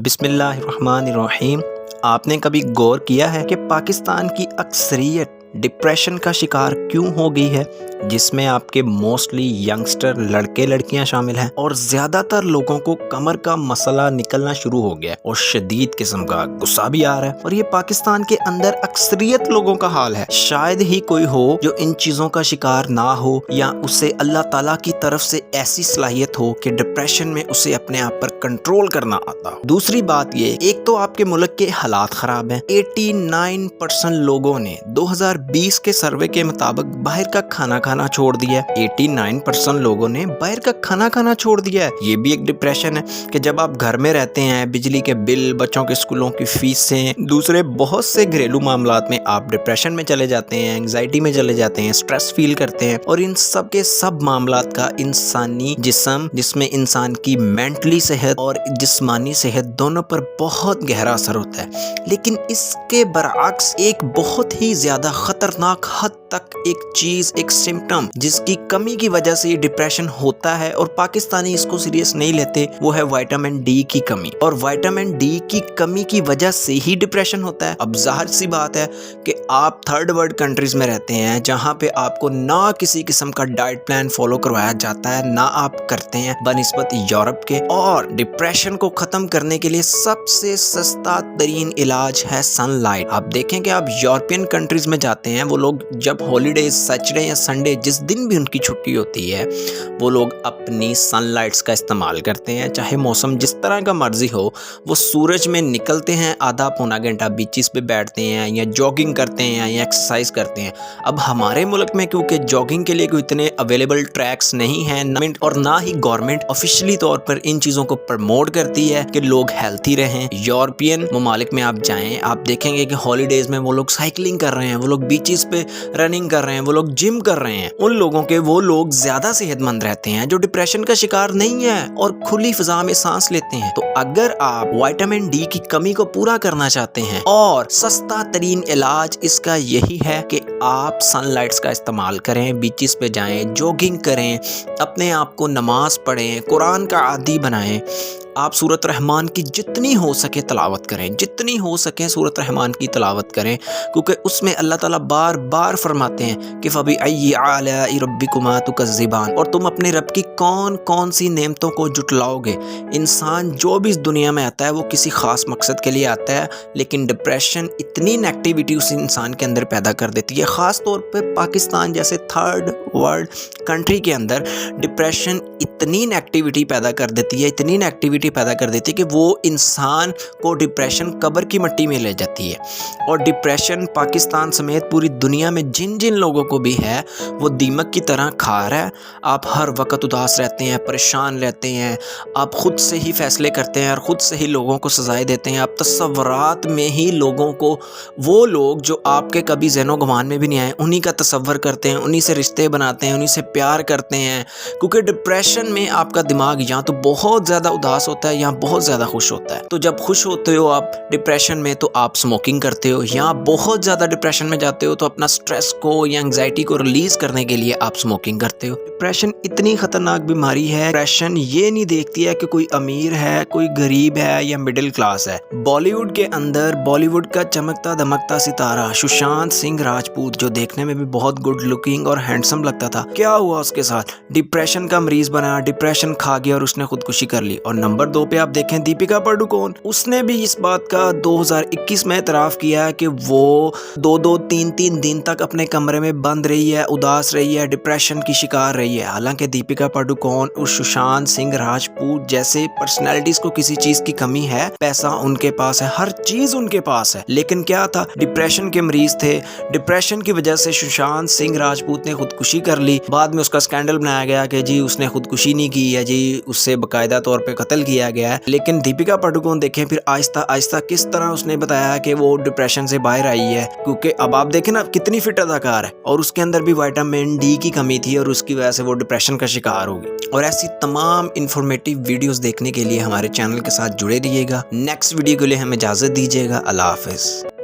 بسم اللہ الرحمن الرحیم۔ آپ نے کبھی غور کیا ہے کہ پاکستان کی اکثریت ڈپریشن کا شکار کیوں ہو گئی ہے، جس میں آپ کے موسٹلی ینگسٹر لڑکے لڑکیاں شامل ہیں، اور زیادہ تر لوگوں کو کمر کا مسئلہ نکلنا شروع ہو گیا اور شدید قسم کا غصہ بھی آ رہا ہے، اور یہ پاکستان کے اندر اکثریت لوگوں کا حال ہے۔ شاید ہی کوئی ہو جو ان چیزوں کا شکار نہ ہو، یا اسے اللہ تعالیٰ کی طرف سے ایسی صلاحیت ہو کہ ڈپریشن میں اسے اپنے آپ پر کنٹرول کرنا آتا ہو۔ دوسری بات یہ، ایک تو آپ کے ملک کے حالات خراب ہیں۔ 89% لوگوں نے 2020 کے سروے کے مطابق باہر کا کھانا کھانا چھوڑ دیا ہے۔ 89% لوگوں نے باہر کا کھانا کھانا چھوڑ دیا ہے۔ یہ بھی ایک ڈپریشن ہے کہ جب آپ گھر میں رہتے ہیں، بجلی کے بل، بچوں کے اسکولوں کی فیسیں، دوسرے بہت سے گھریلو معاملات میں آپ ڈپریشن میں چلے جاتے ہیں، انگزائٹی میں چلے جاتے ہیں، سٹریس فیل کرتے ہیں، اور ان سب کے سب معاملات کا انسانی جسم، جس میں انسان کی مینٹلی صحت اور جسمانی صحت دونوں پر بہت گہرا اثر ہوتا ہے۔ لیکن اس کے برعکس ایک بہت ہی زیادہ خطرناک حد تک ایک چیز، ایک سمپٹم جس کی کمی کی وجہ سے یہ ڈپریشن ہوتا ہے اور پاکستانی اس کو سیریس نہیں لیتے، وہ ہے وائٹامن ڈی کی کمی۔ اور وائٹامن ڈی کی کمی کی وجہ سے ہی ڈپریشن ہوتا ہے۔ اب ظاہر سی بات ہے کہ آپ تھرڈ ورلڈ کنٹریز میں رہتے ہیں، جہاں پہ آپ کو نہ کسی قسم کا ڈائٹ پلان فالو کروایا جاتا ہے، نہ آپ کرتے ہیں بنسبت یورپ کے، اور ڈپریشن کو ختم کرنے کے لیے سب سے سستا ترین علاج ہے سن لائٹ۔ آپ دیکھیں کہ آپ یورپین کنٹریز میں جاتے ہیں، وہ لوگ جب ہالیڈیز، سیچرڈے یا سنڈے، جس دن بھی ان کی چھٹی ہوتی ہے، وہ لوگ اپنی سن لائٹس کا استعمال کرتے ہیں، چاہے موسم جس طرح کا مرضی ہو، وہ سورج میں نکلتے ہیں، آدھا پونا گھنٹہ بیچز پہ بیٹھتے ہیں، یا جاگنگ کرتے ہیں، یا ایکسرسائز کرتے ہیں۔ اب ہمارے ملک میں کیونکہ جاگنگ کے لیے کوئی اتنے اویلیبل ٹریکس نہیں ہیں، اور نہ ہی گورنمنٹ آفیشلی طور پر ان چیزوں کو پروموٹ کرتی ہے کہ لوگ ہیلتھی رہیں۔ یورپین ممالک میں آپ جائیں، آپ دیکھیں گے کہ ہالیڈیز میں وہ لوگ سائیکلنگ کر رہے ہیں، وہ لوگ بیچز پہ رننگ کر رہے ہیں، وہ لوگ جم کر رہے ہیں۔ ان لوگوں کے وہ لوگ زیادہ صحت مند رہتے ہیں جو ڈپریشن کا شکار نہیں ہے اور کھلی فضا میں سانس لیتے ہیں۔ تو اگر آپ وائٹامن ڈی کی کمی کو پورا کرنا چاہتے ہیں، اور سستا ترین علاج اس کا یہی ہے کہ آپ سن لائٹس کا استعمال کریں، بیچز پہ جائیں، جوگنگ کریں، اپنے آپ کو نماز پڑھیں، قرآن کا عادی بنائیں۔ آپ سورۃ رحمان کی جتنی ہو سکے تلاوت کریں، جتنی ہو سکے سورۃ رحمان کی تلاوت کریں، کیونکہ اس میں اللہ تعالیٰ بار بار فرماتے ہیں کہ فَبِأَيِّ آلَاءِ رَبِّكُمَا تُكَذِّبَانِ، اور تم اپنے رب کی کون کون سی نعمتوں کو جٹلاؤ گے۔ انسان جو بھی اس دنیا میں آتا ہے وہ کسی خاص مقصد کے لیے آتا ہے، لیکن ڈپریشن اتنی نیگیٹیوٹی اس انسان کے اندر پیدا کر دیتی ہے، خاص طور پہ پاکستان جیسے تھرڈ ورلڈ کنٹری کے اندر ڈپریشن اتنی نیگیٹیوٹی پیدا کر دیتی ہے، اتنی نیگیٹیوٹی پیدا کر دیتی ہے کہ وہ انسان کو ڈپریشن قبر کی مٹی میں لے جاتی ہے۔ اور ڈپریشن پاکستان سمیت پوری دنیا میں جن جن لوگوں کو بھی ہے، وہ دیمک کی طرح کھا رہا ہے۔ آپ ہر وقت اداس رہتے ہیں، پریشان رہتے ہیں، آپ خود سے ہی فیصلے کرتے ہیں اور خود سے ہی لوگوں کو سزائیں دیتے ہیں۔ آپ تصورات میں ہی لوگوں کو، وہ لوگ جو آپ کے کبھی ذہن و گمان میں بھی نہیں آئے، انہی کا تصور کرتے ہیں، انہی سے رشتے بناتے ہیں، انہی سے پیار کرتے ہیں، کیونکہ ڈپریشن میں آپ کا دماغ یا تو بہت زیادہ اداس ہوتا ہے یا بہت زیادہ خوش ہوتا ہے۔ تو جب خوش ہوتے ہو آپ ڈپریشن میں تو آپ سموکنگ کرتے ہو، یا بہت زیادہ ڈپریشن میں جاتے ہو تو اپنا سٹریس کو یا انگزائٹی کو ریلیز کرنے کے لیے آپ سموکنگ کرتے ہو۔ ڈپریشن اتنی خطرناک بیماری ہے، ڈپریشن یہ نہیں دیکھتی ہے کہ کوئی امیر ہے، کوئی غریب ہے یا مڈل کلاس ہے۔ بالی ووڈ کے اندر بالی ووڈ کا چمکتا دمکتا ستارہ سشانت سنگھ راجپوت، جو دیکھنے میں بھی بہت گڈ لکنگ اور ہینڈسم لگتا تھا، کیا ہوا اس کے ساتھ؟ ڈپریشن کا مریض بنا، ڈپریشن کھا گیا اور اس نے خودکشی کر لی۔ اور نمبر 2 پہ آپ دیکھیں دیپیکا پاڈوکون، اس نے بھی اس بات کا 2021 میں اعتراف کیا ہے کہ وہ 2-3 دن تک اپنے کمرے میں بند رہی ہے، اداس رہی ہے، ڈپریشن کی شکار رہی ہے۔ حالانکہ دیپیکا پاڈوکون اور سشانت سنگھ راجپوت جیسے پرسنالٹیز کو کسی چیز کی کمی ہے، پیسہ ان کے پاس ہے، ہر چیز ان کے پاس ہے، لیکن کیا تھا؟ ڈپریشن کے مریض تھے۔ ڈپریشن کی وجہ سے سشانت سنگھ راجپوت نے خودکشی کر لی۔ بعد میں اس کا سکینڈل بنایا گیا کہ جی اس نے خودکشی نہیں کی ہے، جی اس سے باقاعدہ طور پہ قتل کیا گیا ہے۔ لیکن دیپیکا پاڈوکون دیکھیں پھر آہستہ آہستہ کس طرح اس نے بتایا کہ وہ ڈپریشن سے باہر آئی ہے، کیونکہ اب آپ دیکھیں نا کتنی فٹ اداکار ہے، اور اس کے اندر بھی وائٹامن ڈی کی کمی تھی اور اس کی وجہ سے وہ ڈپریشن کا شکار ہوگی۔ اور ایسی تمام انفارمیٹیو ویڈیوز دیکھنے کے لیے ہمارے چینل کے ساتھ جڑے رہیے گا۔ نیکسٹ ویڈیو کے لیے ہمیں اجازت دیجیے گا۔ اللہ حافظ۔